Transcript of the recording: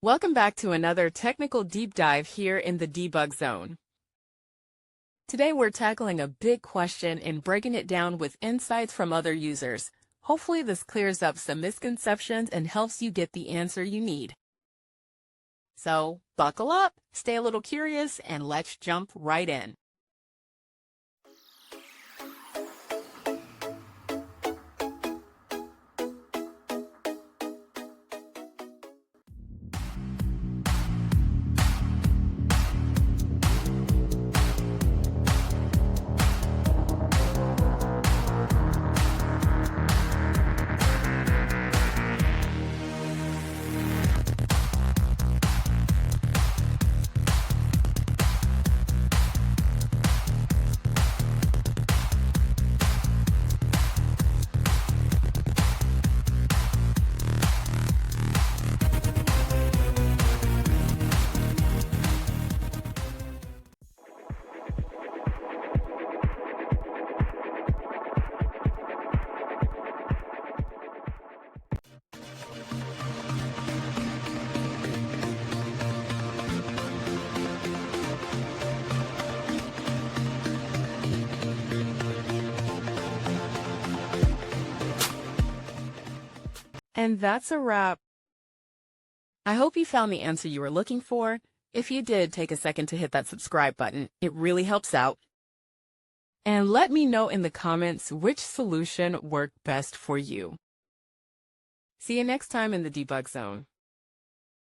Welcome back to another technical deep dive here in the debug zone. Today we're tackling a big question and breaking it down with insights from other users. Hopefully this clears up some misconceptions and helps you get the answer you need. So buckle up, stay a little curious, and let's jump right in. And that's a wrap. I hope you found the answer you were looking for. If you did, take a second to hit that subscribe button. It really helps out. And let me know in the comments which solution worked best for you. See you next time in the debug zone.